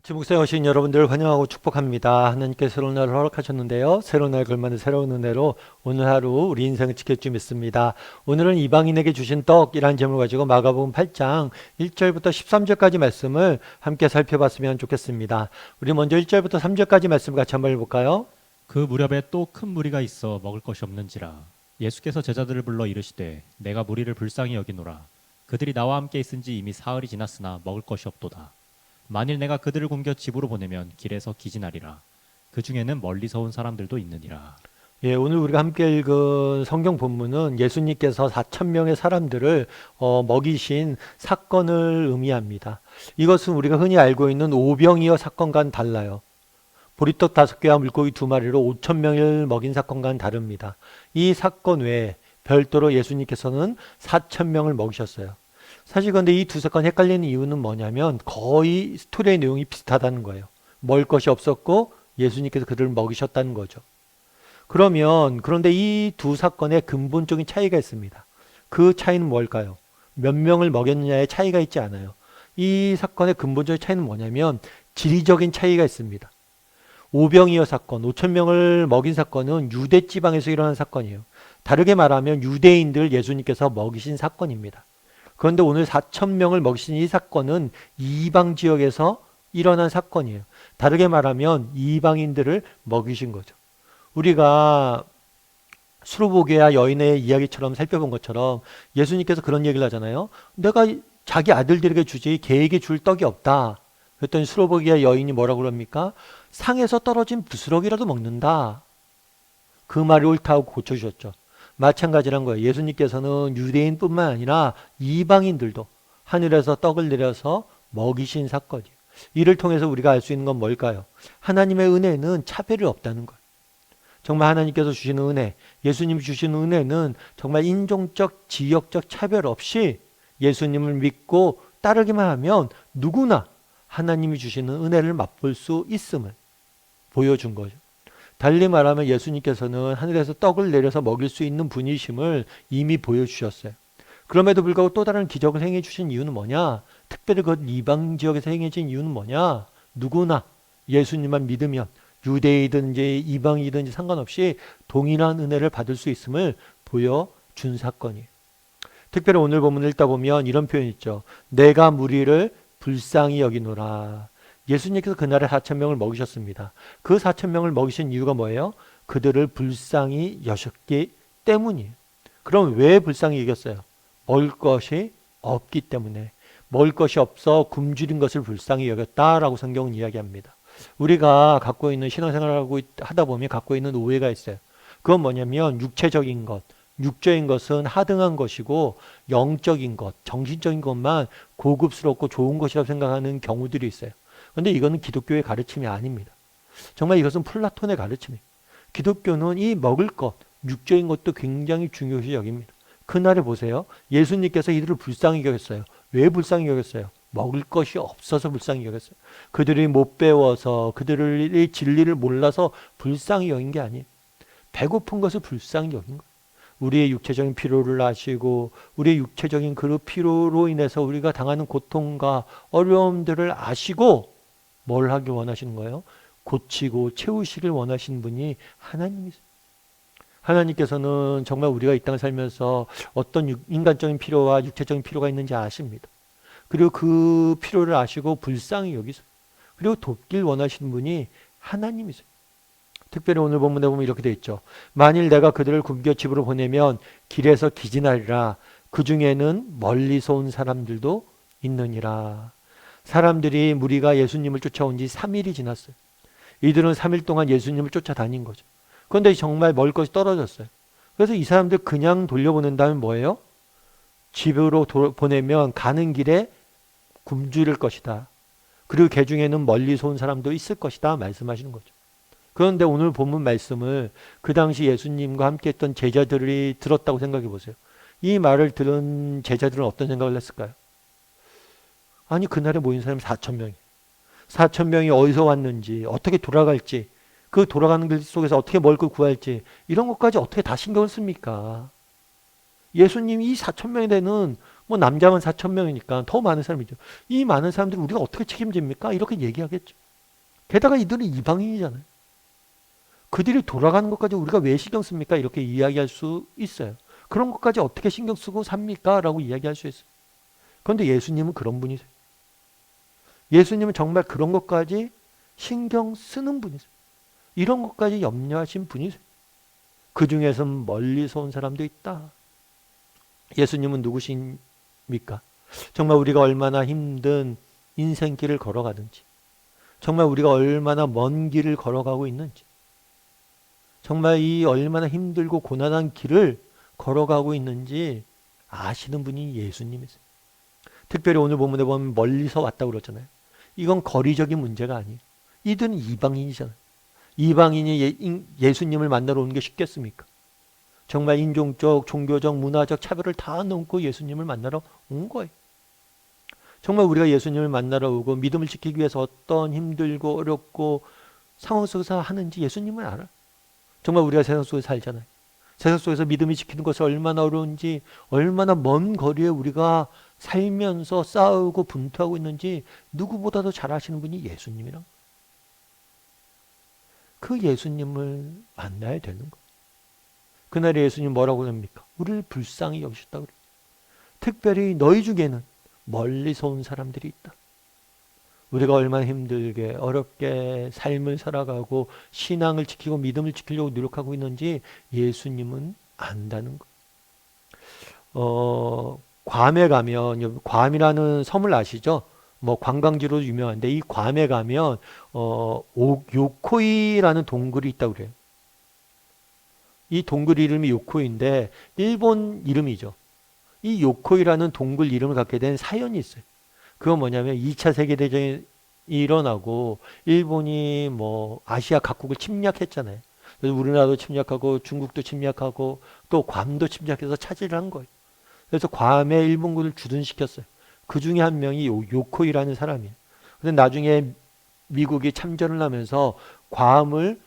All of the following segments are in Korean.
지목사에 오신 여러분들을 환영하고 축복합니다. 하나님께 새로운 날을 허락하셨는데요. 새로운 날 걸맞는 새로운 은혜로 오늘 하루 우리 인생을 지킬 줄 믿습니다. 오늘은 이방인에게 주신 떡이라는 제목을 가지고 마가복음 8장 1절부터 13절까지 말씀을 함께 살펴봤으면 좋겠습니다. 우리 먼저 1절부터 3절까지 말씀을 같이 한번 해볼까요? 그 무렵에 또 큰 무리가 있어 먹을 것이 없는지라 예수께서 제자들을 불러 이르시되 내가 무리를 불쌍히 여기노라. 그들이 나와 함께 있은지 이미 사흘이 지났으나 먹을 것이 없도다. 만일 내가 그들을 굶겨 집으로 보내면 길에서 기진하리라. 그 중에는 멀리서 온 사람들도 있느니라. 예, 오늘 우리가 함께 읽은 성경 본문은 예수님께서 4천 명의 사람들을 먹이신 사건을 의미합니다. 이것은 우리가 흔히 알고 있는 오병이어 사건과는 달라요. 보리떡 5개와 물고기 2마리로 5천 명을 먹인 사건과는 다릅니다. 이 사건 외에 별도로 예수님께서는 4천 명을 먹이셨어요. 사실 그런데 이 두 사건 헷갈리는 이유는 뭐냐면 거의 스토리의 내용이 비슷하다는 거예요. 먹을 것이 없었고 예수님께서 그들을 먹이셨다는 거죠. 그런데 이 두 사건에 근본적인 차이가 있습니다. 그 차이는 뭘까요? 몇 명을 먹였느냐의 차이가 있지 않아요. 이 사건의 근본적인 차이는 뭐냐면 지리적인 차이가 있습니다. 오병이어 사건, 5천 명을 먹인 사건은 유대 지방에서 일어난 사건이에요. 다르게 말하면 유대인들 예수님께서 먹이신 사건입니다. 그런데 오늘 4천 명을 먹이신 이 사건은 이방 지역에서 일어난 사건이에요. 다르게 말하면 이방인들을 먹이신 거죠. 우리가 수르보게와 여인의 이야기처럼 살펴본 것처럼 예수님께서 그런 얘기를 하잖아요. 내가 자기 아들들에게 주지 걔에게 줄 떡이 없다. 그랬더니 수르보게와 여인이 뭐라고 그럽니까? 상에서 떨어진 부스러기라도 먹는다. 그 말이 옳다고 고쳐주셨죠. 마찬가지란 거예요. 예수님께서는 유대인뿐만 아니라 이방인들도 하늘에서 떡을 내려서 먹이신 사건이에요. 이를 통해서 우리가 알 수 있는 건 뭘까요? 하나님의 은혜는 차별이 없다는 거예요. 정말 하나님께서 주시는 은혜, 예수님이 주시는 은혜는 정말 인종적, 지역적 차별 없이 예수님을 믿고 따르기만 하면 누구나 하나님이 주시는 은혜를 맛볼 수 있음을 보여준 거죠. 달리 말하면 예수님께서는 하늘에서 떡을 내려서 먹일 수 있는 분이심을 이미 보여주셨어요. 그럼에도 불구하고 또 다른 기적을 행해 주신 이유는 뭐냐? 특별히 그 이방 지역에서 행해진 이유는 뭐냐? 누구나 예수님만 믿으면 유대이든지 이방이든지 상관없이 동일한 은혜를 받을 수 있음을 보여준 사건이에요. 특별히 오늘 본문을 읽다 보면 이런 표현이 있죠. 내가 무리를 불쌍히 여기노라. 예수님께서 그날에 4천 명을 먹이셨습니다. 그 4천 명을 먹이신 이유가 뭐예요? 그들을 불쌍히 여셨기 때문이에요. 그럼 왜 불쌍히 여겼어요? 먹을 것이 없기 때문에. 먹을 것이 없어 굶주린 것을 불쌍히 여겼다라고 성경은 이야기합니다. 우리가 갖고 있는 신앙생활을 하다 보면 갖고 있는 오해가 있어요. 그건 뭐냐면 육체적인 것, 육적인 것은 하등한 것이고 영적인 것, 정신적인 것만 고급스럽고 좋은 것이라고 생각하는 경우들이 있어요. 그런데 이거는 기독교의 가르침이 아닙니다. 정말 이것은 플라톤의 가르침이에요. 기독교는 이 먹을 것, 육적인 것도 굉장히 중요시 여깁니다. 그날에 보세요. 예수님께서 이들을 불쌍히 여겼어요. 왜 불쌍히 여겼어요? 먹을 것이 없어서 불쌍히 여겼어요. 그들이 못 배워서 그들의 진리를 몰라서 불쌍히 여긴 게 아니에요. 배고픈 것을 불쌍히 여긴 거예요. 우리의 육체적인 피로를 아시고 우리의 육체적인 그 피로로 인해서 우리가 당하는 고통과 어려움들을 아시고 뭘 하기 원하시는 거예요? 고치고 채우시길 원하시는 분이 하나님이세요. 하나님께서는 정말 우리가 이 땅을 살면서 어떤 인간적인 필요와 육체적인 필요가 있는지 아십니다. 그리고 그 필요를 아시고 불쌍히 여기세요. 그리고 돕길 원하시는 분이 하나님이세요. 특별히 오늘 본문에 보면 이렇게 되어 있죠. 만일 내가 그들을 굶겨 집으로 보내면 길에서 기진하리라. 그 중에는 멀리서 온 사람들도 있느니라. 사람들이 무리가 예수님을 쫓아온 지 3일이 지났어요. 이들은 3일 동안 예수님을 쫓아다닌 거죠. 그런데 정말 먹을 것이 떨어졌어요. 그래서 이 사람들 그냥 돌려보낸다면 뭐예요? 집으로 보내면 가는 길에 굶주릴 것이다. 그리고 그 중에는 멀리서 온 사람도 있을 것이다 말씀하시는 거죠. 그런데 오늘 본문 말씀을 그 당시 예수님과 함께 했던 제자들이 들었다고 생각해 보세요. 이 말을 들은 제자들은 어떤 생각을 했을까요? 아니 그날에 모인 사람이 4천 명이에요. 4천 명이 어디서 왔는지 어떻게 돌아갈지 그 돌아가는 길 속에서 어떻게 먹을 걸 구할지 이런 것까지 어떻게 다 신경을 씁니까? 예수님이 이 4천 명이 되는 뭐 남자만 4천 명이니까 더 많은 사람이죠. 이 많은 사람들을 우리가 어떻게 책임집니까? 이렇게 얘기하겠죠. 게다가 이들은 이방인이잖아요. 그들이 돌아가는 것까지 우리가 왜 신경 씁니까? 이렇게 이야기할 수 있어요. 그런 것까지 어떻게 신경 쓰고 삽니까? 라고 이야기할 수 있어요. 그런데 예수님은 그런 분이세요. 예수님은 정말 그런 것까지 신경 쓰는 분이세요. 이런 것까지 염려하신 분이세요. 그 중에서는 멀리서 온 사람도 있다. 예수님은 누구십니까? 정말 우리가 얼마나 힘든 인생길을 걸어가는지, 정말 우리가 얼마나 먼 길을 걸어가고 있는지, 정말 이 얼마나 힘들고 고난한 길을 걸어가고 있는지 아시는 분이 예수님이세요. 특별히 오늘 본문에 보면 멀리서 왔다고 그러잖아요. 이건 거리적인 문제가 아니에요. 이들은 이방인이잖아요. 이방인이 예수님을 만나러 오는 게 쉽겠습니까? 정말 인종적, 종교적, 문화적 차별을 다 넘고 예수님을 만나러 온 거예요. 정말 우리가 예수님을 만나러 오고 믿음을 지키기 위해서 어떤 힘들고 어렵고 상황 속에서 하는지 예수님은 알아요. 정말 우리가 세상 속에 살잖아요. 세상 속에서 믿음이 지키는 것이 얼마나 어려운지, 얼마나 먼 거리에 우리가 살면서 싸우고 분투하고 있는지 누구보다도 잘 아시는 분이 예수님이랑. 그 예수님을 만나야 되는 거예요. 그날에 예수님 뭐라고 합니까? 우리를 불쌍히 여기셨다 그래요. 특별히 너희 중에는 멀리서 온 사람들이 있다. 우리가 얼마나 힘들게 어렵게 삶을 살아가고 신앙을 지키고 믿음을 지키려고 노력하고 있는지 예수님은 안다는 거. 괌에 가면, 괌이라는 섬을 아시죠? 뭐 관광지로 유명한데 이 괌에 가면 요코이라는 동굴이 있다고 그래요. 이 동굴 이름이 요코이인데 일본 이름이죠. 이 요코이라는 동굴 이름을 갖게 된 사연이 있어요. 그건 뭐냐면 2차 세계대전이 일어나고 일본이 뭐 아시아 각국을 침략했잖아요. 그래서 우리나라도 침략하고 중국도 침략하고 또 괌도 침략해서 차지를 한 거예요. 그래서 괌에 일본군을 주둔시켰어요. 그 중에 한 명이 요코이라는 사람이에요. 근데 나중에 미국이 참전을 하면서 괌을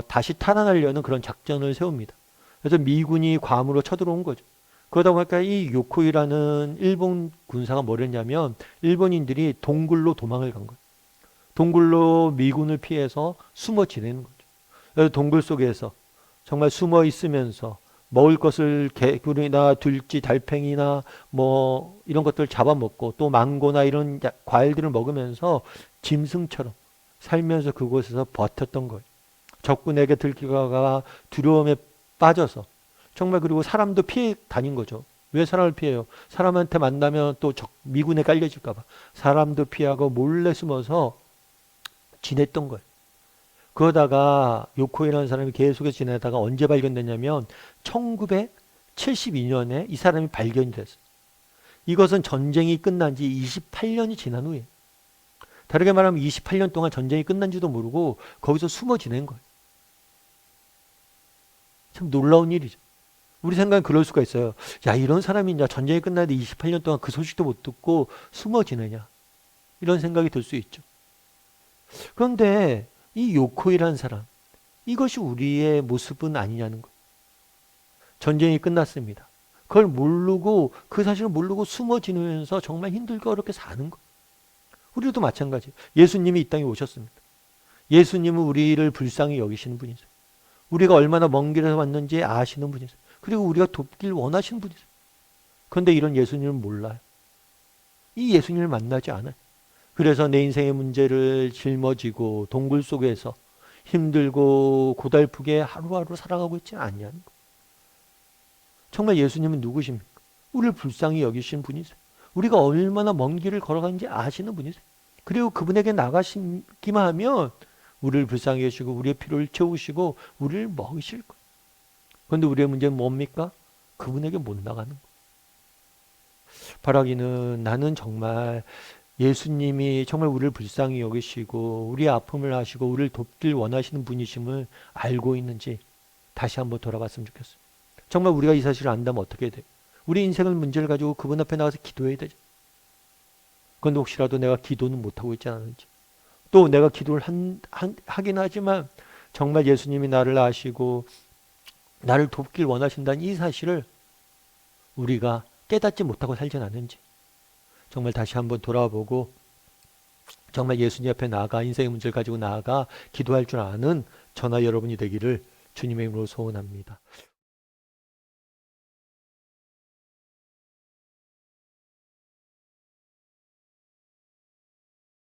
다시 탈환하려는 그런 작전을 세웁니다. 그래서 미군이 괌으로 쳐들어온 거죠. 그러다 보니까 이 요코이라는 일본 군사가 뭘 했냐면 일본인들이 동굴로 도망을 간 거예요. 동굴로 미군을 피해서 숨어 지내는 거죠. 그래서 동굴 속에서 정말 숨어 있으면서 먹을 것을 개구리나 들쥐, 달팽이나 뭐 이런 것들을 잡아먹고 또 망고나 이런 과일들을 먹으면서 짐승처럼 살면서 그곳에서 버텼던 거예요. 적군에게 들키다가 두려움에 빠져서 정말 그리고 사람도 피해 다닌 거죠. 왜 사람을 피해요? 사람한테 만나면 또 미군에 깔려질까 봐. 사람도 피하고 몰래 숨어서 지냈던 거예요. 그러다가 요코이라는 사람이 계속해서 지내다가 언제 발견됐냐면 1972년에 이 사람이 발견이 됐어요. 이것은 전쟁이 끝난 지 28년이 지난 후에. 다르게 말하면 28년 동안 전쟁이 끝난지도 모르고 거기서 숨어 지낸 거예요. 참 놀라운 일이죠. 우리 생각엔 그럴 수가 있어요. 야, 이런 사람이 이제 전쟁이 끝나는데 28년 동안 그 소식도 못 듣고 숨어 지내냐. 이런 생각이 들 수 있죠. 그런데 이 요코이라는 사람, 이것이 우리의 모습은 아니냐는 거예요. 전쟁이 끝났습니다. 그걸 모르고, 그 사실을 모르고 숨어 지내면서 정말 힘들고 어렵게 사는 거예요. 우리도 마찬가지예요. 예수님이 이 땅에 오셨습니다. 예수님은 우리를 불쌍히 여기시는 분이세요. 우리가 얼마나 먼 길에서 왔는지 아시는 분이세요. 그리고 우리가 돕길 원하시는 분이세요. 그런데 이런 예수님을 몰라요. 이 예수님을 만나지 않아요. 그래서 내 인생의 문제를 짊어지고 동굴 속에서 힘들고 고달프게 하루하루 살아가고 있지 않냐는 거. 정말 예수님은 누구십니까? 우리를 불쌍히 여기시는 분이세요. 우리가 얼마나 먼 길을 걸어가는지 아시는 분이세요. 그리고 그분에게 나가시기만 하면 우리를 불쌍히 여기시고 우리의 필요를 채우시고 우리를 먹이실 거예요. 그런데 우리의 문제는 뭡니까? 그분에게 못 나가는 거예요. 바라기는 나는 정말 예수님이 정말 우리를 불쌍히 여기시고 우리의 아픔을 아시고 우리를 돕길 원하시는 분이심을 알고 있는지 다시 한번 돌아봤으면 좋겠어요. 정말 우리가 이 사실을 안다면 어떻게 돼요? 우리 인생의 문제를 가지고 그분 앞에 나가서 기도해야 되죠. 그런데 혹시라도 내가 기도는 못하고 있지 않은지 또 내가 기도를 하긴 하지만 정말 예수님이 나를 아시고 나를 돕길 원하신다는 이 사실을 우리가 깨닫지 못하고 살진 않은지 정말 다시 한번 돌아보고 정말 예수님 앞에 나아가 인생의 문제를 가지고 나아가 기도할 줄 아는 저나 여러분이 되기를 주님의 이름으로 소원합니다.